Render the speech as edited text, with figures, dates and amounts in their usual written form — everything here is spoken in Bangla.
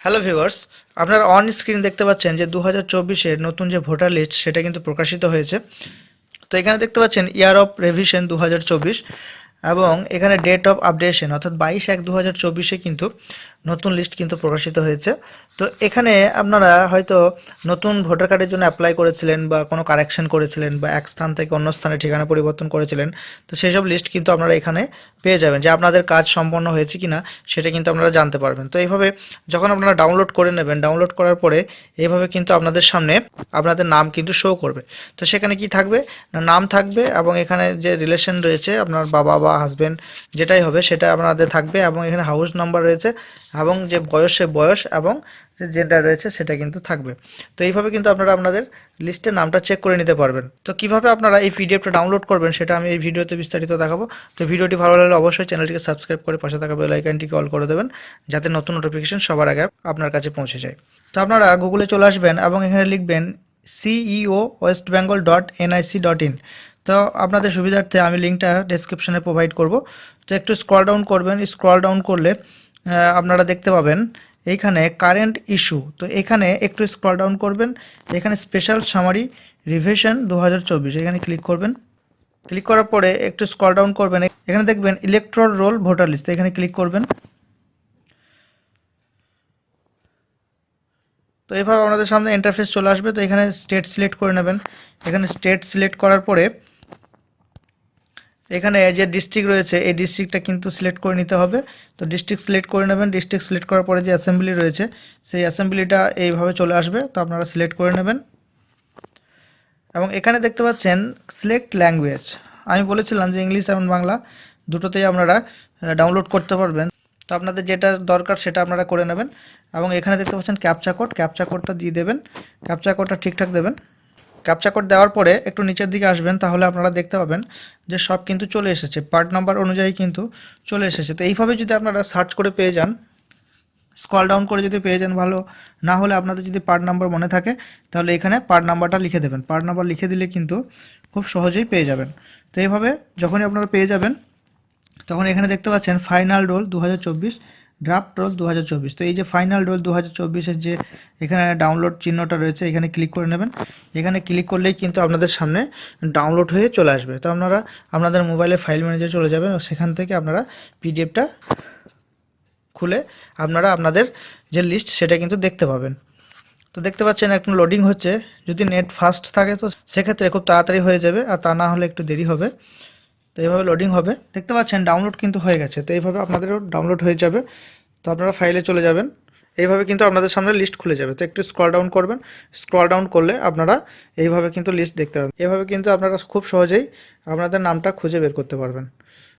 হ্যালো ভিউয়ার্স, আপনারা অন স্ক্রিন দেখতে পাচ্ছেন যে 2024-এর নতুন যে ভোটার লিস্ট সেটা কিন্তু প্রকাশিত হয়েছে। তো এখানে দেখতে পাচ্ছেন ইয়ার অফ রিভিশন 2024 এবং এখানে ডেট অফ আপডেশন অর্থাৎ 22/1/2024-এ কিন্তু নতুন লিস্ট কিন্তু প্রকাশিত হয়েছে। তো এখানে আপনারা হয়তো নতুন ভোটার কার্ডের জন্য অ্যাপ্লাই করেছিলেন বা কোনো কারেকশন করেছিলেন বা এক স্থান থেকে অন্য স্থানে ঠিকানা পরিবর্তন করেছিলেন। তো সেই সব লিস্ট কিন্তু আপনারা এখানে পেয়ে যাবেন, যে আপনাদের কাজ সম্পন্ন হয়েছে কিনা সেটা কিন্তু আপনারা জানতে পারবেন। তো এইভাবে যখন আপনারা ডাউনলোড করে নেবেন, ডাউনলোড করার পরে এইভাবে কিন্তু আপনাদের সামনে আপনাদের নাম কিন্তু শো করবে। তো সেখানে কি থাকবে না, নাম থাকবে এবং এখানে যে রিলেশন রয়েছে আপনার বাবা বা হাজবেন্ড যেটাই হবে সেটা আপনাদের থাকবে, এবং এখানে হাউস নাম্বার রয়েছে এবং যে বয়স সে বয়স এবং যে জেন্ডার রয়েছে সেটা কিন্তু থাকবে। তো এইভাবে কিন্তু আপনারা আপনাদের লিস্টের নামটা চেক করে নিতে পারবেন। তো কিভাবে আপনারা এই পিডিএফটা ডাউনলোড করবেন সেটা আমি এই ভিডিওতে বিস্তারিত দেখাবো। তো ভিডিওটি ভালো লাগলে অবশ্যই চ্যানেলটিকে সাবস্ক্রাইব করে পাশে থাকা বেল আইকনটিকে অল করে দেবেন, যাতে নতুন নোটিফিকেশন সবার আগে আপনার কাছে পৌঁছে যায়। তো আপনারা গুগলে চলে আসবেন এবং এখানে লিখবেন ceowestbengal.nic.in। তো আপনাদের সুবিধার্থে আমি লিঙ্কটা ডেসক্রিপশনে প্রোভাইড করব। তো একটু স্ক্রল ডাউন করবেন, স্ক্রল ডাউন করলে আপনারা দেখতে পাবেন এইখানে কারেন্ট ইস্যু। তো এখানে একটু স্ক্রল ডাউন করবেন, এখানে স্পেশাল সামারি রিভিশন 2024 এখানে ক্লিক করবেন। ক্লিক করার পরে একটু স্ক্রল ডাউন করবেন, এখানে দেখবেন ইলেকট্রাল রোল ভোটার লিস্ট, এখানে ক্লিক করবেন। তো এভাবে আপনাদের সামনে ইন্টারফেস চলে আসবে। তো এখানে স্টেট সিলেক্ট করে নেবেন। এখানে স্টেট সিলেক্ট করার পরে এখানে যে ডিস্ট্রিক্ট রয়েছে এই ডিস্ট্রিক্টটা কিন্তু সিলেক্ট করে নিতে হবে। তো ডিস্ট্রিক্ট সিলেক্ট করে নেবেন। ডিস্ট্রিক্ট সিলেক্ট করার পরে যে অ্যাসেম্বলি রয়েছে সেই অ্যাসেম্বলিটা এইভাবে চলে আসবে। তো আপনারা সিলেক্ট করে নেবেন এবং এখানে দেখতে পাচ্ছেন সিলেক্ট ল্যাঙ্গুয়েজ। আমি বলেছিলাম যে ইংলিশ এবং বাংলা দুটোতেই আপনারা ডাউনলোড করতে পারবেন। তো আপনাদের যেটা দরকার সেটা আপনারা করে নেবেন এবং এখানে দেখতে পাচ্ছেন ক্যাপচা কোড, ক্যাপচা কোডটা দিয়ে দেবেন। ক্যাপচা কোডটা ঠিকঠাক দেবেন। ক্যাপচা কোড দেওয়ার পরে একটু নিচের দিকে আসবেন, তাহলে আপনারা দেখতে পাবেন যে সব কিন্তু চলে এসেছে, পার্ট নাম্বার অনুযায়ী কিন্তু চলে এসেছে। তো এইভাবে যদি আপনারা সার্চ করে পেয়ে যান, স্ক্রল ডাউন করে যদি পেয়ে যান ভালো, না হলে আপনাদের যদি পার্ট নাম্বার মনে থাকে তাহলে এখানে পার্ট নাম্বারটা লিখে দেবেন। পার্ট নাম্বার লিখে দিলে কিন্তু খুব সহজেই পেয়ে যাবেন। তো এইভাবে যখনই আপনারা পেয়ে যাবেন তখন এখানে দেখতে পাচ্ছেন ফাইনাল রোল 2024, ড্রাফট রোল 2024। তো এই যে ফাইনাল রোল 2024-এর যে এখানে ডাউনলোড চিহ্নটা রয়েছে এখানে ক্লিক করে নেবেন। এখানে ক্লিক করলেই কিন্তু আপনাদের সামনে ডাউনলোড হয়ে চলে আসবে। তো আপনারা আপনাদের মোবাইলে ফাইল ম্যানেজার চলে যাবেন ও সেখান থেকে আপনারা পিডিএফটা খুলে আপনারা আপনাদের যে লিস্ট সেটা কিন্তু দেখতে পাবেন। তো দেখতে পাচ্ছেন এখন লোডিং হচ্ছে। যদি নেট ফাস্ট থাকে তো সেক্ষেত্রে খুব তাড়াতাড়ি হয়ে যাবে, আর তা না হলে একটু দেরি হবে। তো এইভাবে লোডিং হবে। দেখতে পাচ্ছেন ডাউনলোড কিন্তু হয়ে গেছে। তো এইভাবে আপনাদেরও ডাউনলোড হয়ে যাবে। তো আপনারা ফাইলে চলে যাবেন। এইভাবে কিন্তু আপনাদের সামনে লিস্ট খুলে যাবে। তো একটু স্ক্রল ডাউন করবেন। স্ক্রল ডাউন করলে আপনারা এইভাবে কিন্তু লিস্ট দেখতে পাবেন। এভাবে কিন্তু আপনারা খুব সহজেই আপনাদের নামটা খুঁজে বের করতে পারবেন।